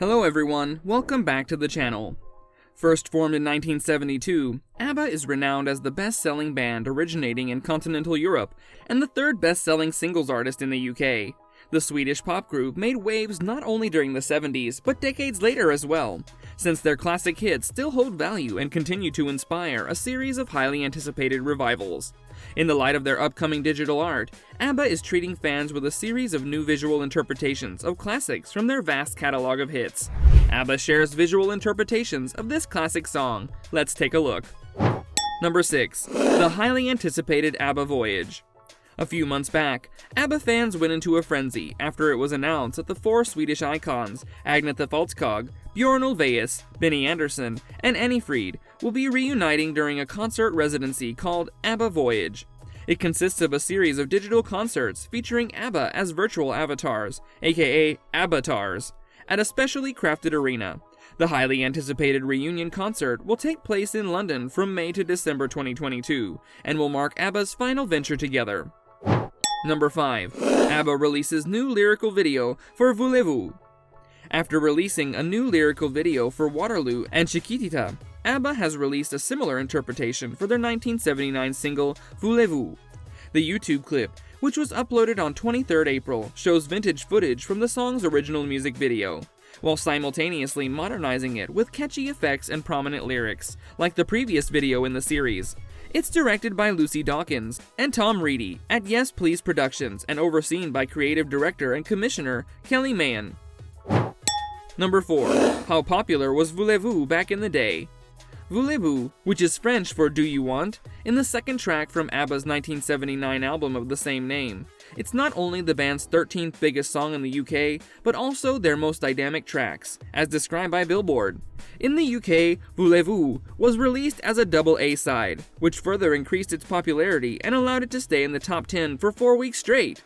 Hello everyone, welcome back to the channel. First formed in 1972, ABBA is renowned as the best-selling band originating in continental Europe and the third best-selling singles artist in the UK. The Swedish pop group made waves not only during the 70s, but decades later as well, since their classic hits still hold value and continue to inspire a series of highly anticipated revivals. In the light of their upcoming digital art, ABBA is treating fans with a series of new visual interpretations of classics from their vast catalog of hits. ABBA shares visual interpretations of this classic song. Let's take a look. Number 6. The highly anticipated ABBA Voyage. A few months back, ABBA fans went into a frenzy after it was announced that the four Swedish icons, Agnetha Faltskog, Björn Ulvaeus, Benny Andersson, and Anni-Frid, will be reuniting during a concert residency called ABBA Voyage. It consists of a series of digital concerts featuring ABBA as virtual avatars, aka ABBAtars, at a specially crafted arena. The highly anticipated reunion concert will take place in London from May to December 2022, and will mark ABBA's final venture together. Number 5. ABBA releases new lyrical video for Voulez-Vous. After releasing a new lyrical video for Waterloo and Chiquitita, ABBA has released a similar interpretation for their 1979 single Voulez-Vous. The YouTube clip, which was uploaded on 23rd April, shows vintage footage from the song's original music video, while simultaneously modernizing it with catchy effects and prominent lyrics, like the previous video in the series. It's directed by Lucy Dawkins and Tom Reedy at Yes Please Productions and overseen by creative director and commissioner Kelly Mann. Number 4. How popular was Voulez-Vous back in the day? Voulez-Vous, which is French for Do You Want, in the second track from ABBA's 1979 album of the same name. It's not only the band's 13th biggest song in the UK, but also their most dynamic tracks, as described by Billboard. In the UK, Voulez-Vous was released as a double A-side, which further increased its popularity and allowed it to stay in the top 10 for 4 weeks straight.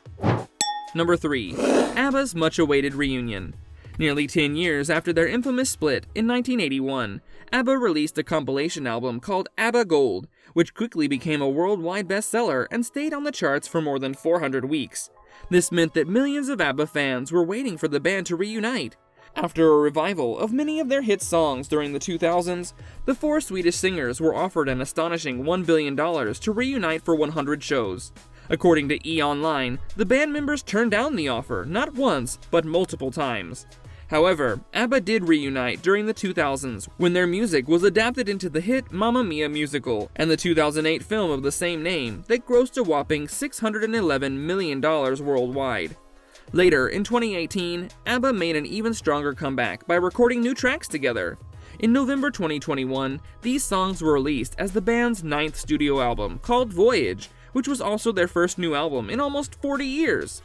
Number 3. ABBA's much-awaited reunion. Nearly 10 years after their infamous split in 1981, ABBA released a compilation album called ABBA Gold, which quickly became a worldwide bestseller and stayed on the charts for more than 400 weeks. This meant that millions of ABBA fans were waiting for the band to reunite. After a revival of many of their hit songs during the 2000s, the four Swedish singers were offered an astonishing $1 billion to reunite for 100 shows. According to E! Online, the band members turned down the offer not once, but multiple times. However, ABBA did reunite during the 2000s when their music was adapted into the hit Mamma Mia musical and the 2008 film of the same name that grossed a whopping $611 million worldwide. Later, in 2018, ABBA made an even stronger comeback by recording new tracks together. In November 2021, these songs were released as the band's 9th studio album called Voyage, which was also their first new album in almost 40 years.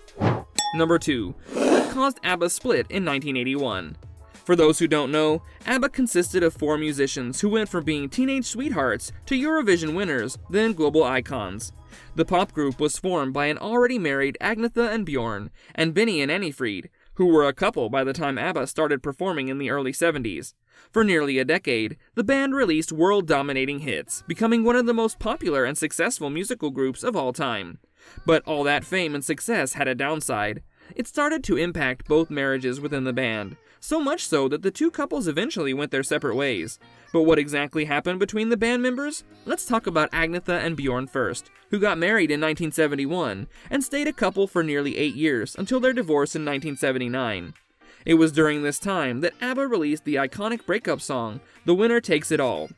Number 2. What caused ABBA's split in 1981? For those who don't know, ABBA consisted of 4 musicians who went from being teenage sweethearts to Eurovision winners, then global icons. The pop group was formed by an already married Agnetha and Björn, and Benny and Anni-Frid, who were a couple by the time ABBA started performing in the early 70s. For nearly a decade, the band released world-dominating hits, becoming one of the most popular and successful musical groups of all time. But all that fame and success had a downside. It started to impact both marriages within the band, so much so that the two couples eventually went their separate ways. But what exactly happened between the band members? Let's talk about Agnetha and Björn first, who got married in 1971 and stayed a couple for nearly 8 years until their divorce in 1979. It was during this time that ABBA released the iconic breakup song, The Winner Takes It All.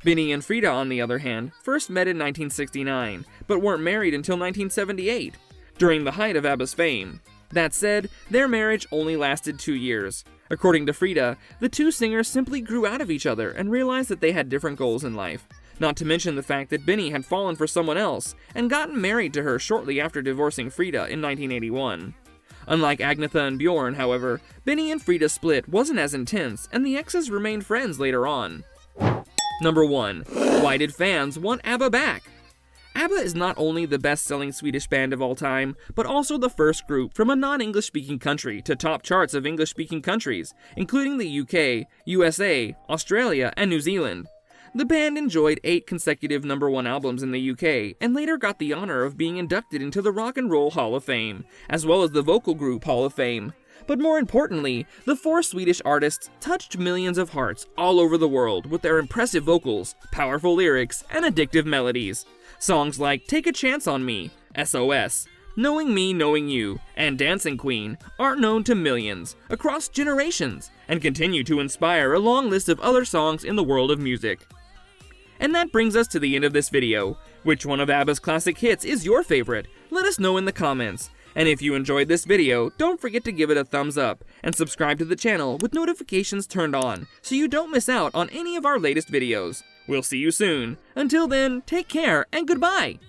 Benny and Frida, on the other hand, first met in 1969, but weren't married until 1978, during the height of ABBA's fame. That said, their marriage only lasted 2 years. According to Frida, the two singers simply grew out of each other and realized that they had different goals in life, not to mention the fact that Benny had fallen for someone else and gotten married to her shortly after divorcing Frida in 1981. Unlike Agnetha and Björn, however, Benny and Frida's split wasn't as intense, and the exes remained friends later on. Number 1. Why did fans want ABBA back? ABBA is not only the best-selling Swedish band of all time, but also the first group from a non-English-speaking country to top charts of English-speaking countries, including the UK, USA, Australia, and New Zealand. The band enjoyed 8 consecutive #1 albums in the UK, and later got the honor of being inducted into the Rock and Roll Hall of Fame, as well as the Vocal Group Hall of Fame. But more importantly, the four Swedish artists touched millions of hearts all over the world with their impressive vocals, powerful lyrics, and addictive melodies. Songs like Take a Chance on Me, SOS, Knowing Me, Knowing You, and Dancing Queen are known to millions across generations and continue to inspire a long list of other songs in the world of music. And that brings us to the end of this video. Which one of ABBA's classic hits is your favorite? Let us know in the comments. And if you enjoyed this video, don't forget to give it a thumbs up and subscribe to the channel with notifications turned on so you don't miss out on any of our latest videos. We'll see you soon. Until then, take care and goodbye!